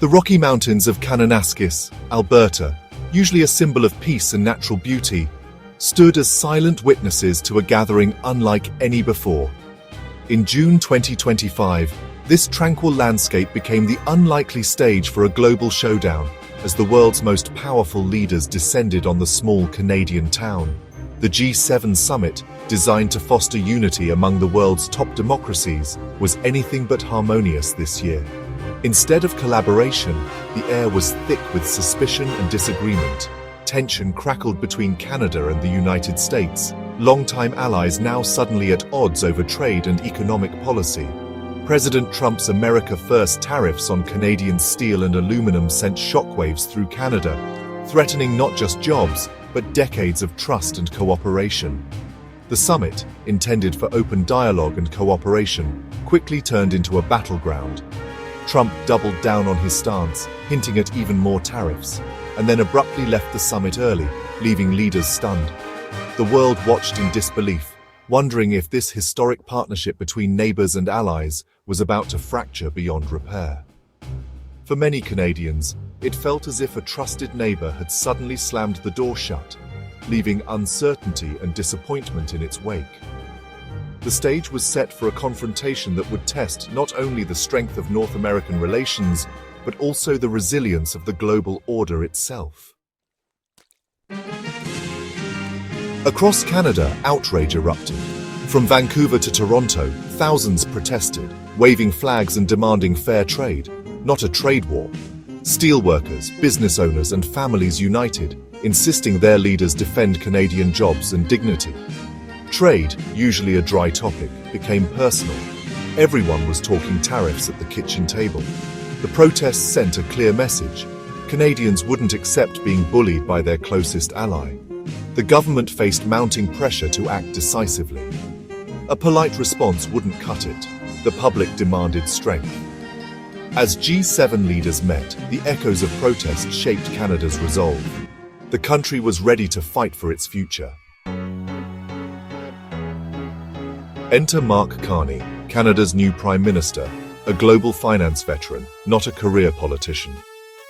The Rocky Mountains of Kananaskis, Alberta, usually a symbol of peace and natural beauty, stood as silent witnesses to a gathering unlike any before. In June 2025, this tranquil landscape became the unlikely stage for a global showdown as the world's most powerful leaders descended on the small Canadian town. The G7 summit, designed to foster unity among the world's top democracies, was anything but harmonious this year. Instead of collaboration, the air was thick with suspicion and disagreement. Tension crackled between Canada and the United States, longtime allies now suddenly at odds over trade and economic policy. President Trump's America First tariffs on Canadian steel and aluminum sent shockwaves through Canada, threatening not just jobs, but decades of trust and cooperation. The summit, intended for open dialogue and cooperation, quickly turned into a battleground. Trump doubled down on his stance, hinting at even more tariffs, and then abruptly left the summit early, leaving leaders stunned. The world watched in disbelief, wondering if this historic partnership between neighbors and allies was about to fracture beyond repair. For many Canadians, it felt as if a trusted neighbor had suddenly slammed the door shut, leaving uncertainty and disappointment in its wake. The stage was set for a confrontation that would test not only the strength of North American relations, but also the resilience of the global order itself. Across Canada, outrage erupted. From Vancouver to Toronto, thousands protested, waving flags and demanding fair trade, not a trade war. Steelworkers, business owners, and families united, insisting their leaders defend Canadian jobs and dignity. Trade, usually a dry topic, became personal. Everyone was talking tariffs at the kitchen table. The protests sent a clear message. Canadians wouldn't accept being bullied by their closest ally. The government faced mounting pressure to act decisively. A polite response wouldn't cut it. The public demanded strength. As G7 leaders met, the echoes of protest shaped Canada's resolve. The country was ready to fight for its future. Enter Mark Carney, Canada's new Prime Minister, a global finance veteran, not a career politician.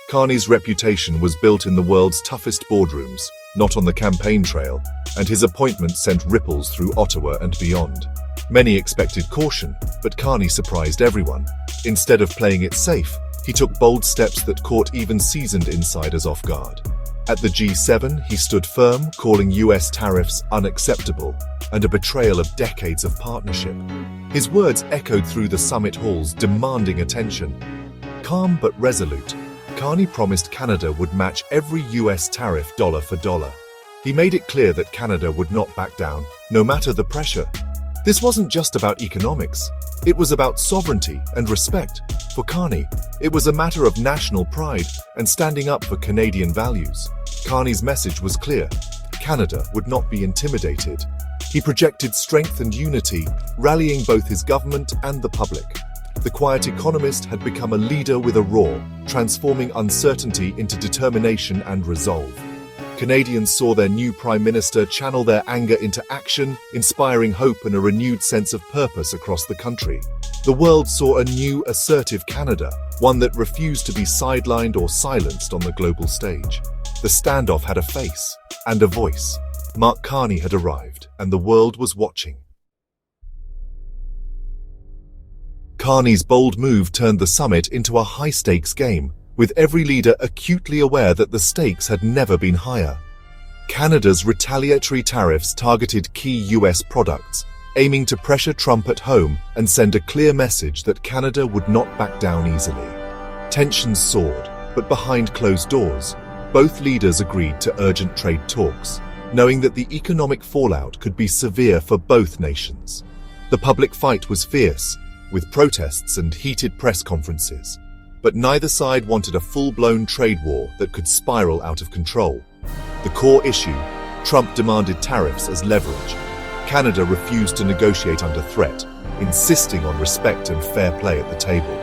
Carney's reputation was built in the world's toughest boardrooms, not on the campaign trail, and his appointment sent ripples through Ottawa and beyond. Many expected caution, but Carney surprised everyone. Instead of playing it safe, he took bold steps that caught even seasoned insiders off guard. At the G7, he stood firm, calling US tariffs unacceptable and a betrayal of decades of partnership. His words echoed through the summit halls, demanding attention. Calm but resolute, Carney promised Canada would match every US tariff dollar for dollar. He made it clear that Canada would not back down, no matter the pressure. This wasn't just about economics. It was about sovereignty and respect. For Carney, it was a matter of national pride and standing up for Canadian values. Carney's message was clear. Canada would not be intimidated. He projected strength and unity, rallying both his government and the public. The quiet economist had become a leader with a roar, transforming uncertainty into determination and resolve. Canadians saw their new Prime Minister channel their anger into action, inspiring hope and a renewed sense of purpose across the country. The world saw a new, assertive Canada, one that refused to be sidelined or silenced on the global stage. The standoff had a face and a voice. Mark Carney had arrived, and the world was watching. Carney's bold move turned the summit into a high-stakes game, with every leader acutely aware that the stakes had never been higher. Canada's retaliatory tariffs targeted key US products, aiming to pressure Trump at home and send a clear message that Canada would not back down easily. Tensions soared, but behind closed doors, both leaders agreed to urgent trade talks, knowing that the economic fallout could be severe for both nations. The public fight was fierce, with protests and heated press conferences. But neither side wanted a full-blown trade war that could spiral out of control. The core issue, Trump demanded tariffs as leverage. Canada refused to negotiate under threat, insisting on respect and fair play at the table.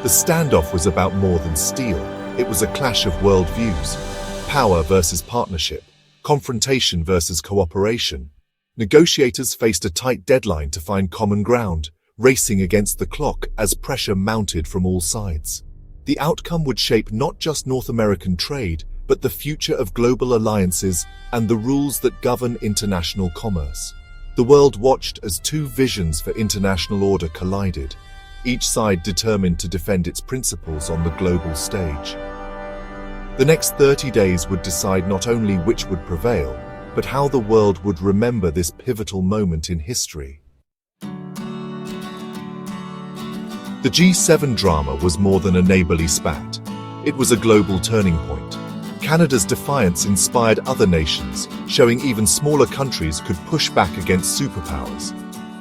The standoff was about more than steel. It was a clash of worldviews, power versus partnership, confrontation versus cooperation. Negotiators faced a tight deadline to find common ground, racing against the clock as pressure mounted from all sides. The outcome would shape not just North American trade, but the future of global alliances and the rules that govern international commerce. The world watched as two visions for international order collided, each side determined to defend its principles on the global stage. The next 30 days would decide not only which would prevail, but how the world would remember this pivotal moment in history. The G7 drama was more than a neighborly spat. It was a global turning point. Canada's defiance inspired other nations, showing even smaller countries could push back against superpowers.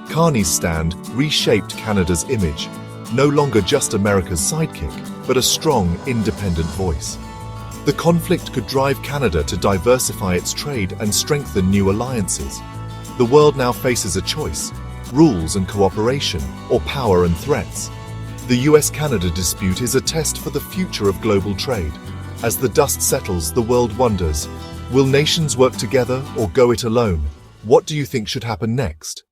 Carney's stand reshaped Canada's image, no longer just America's sidekick, but a strong, independent voice. The conflict could drive Canada to diversify its trade and strengthen new alliances. The world now faces a choice: rules and cooperation, or power and threats. The US-Canada dispute is a test for the future of global trade. As the dust settles, the world wonders, will nations work together or go it alone? What do you think should happen next?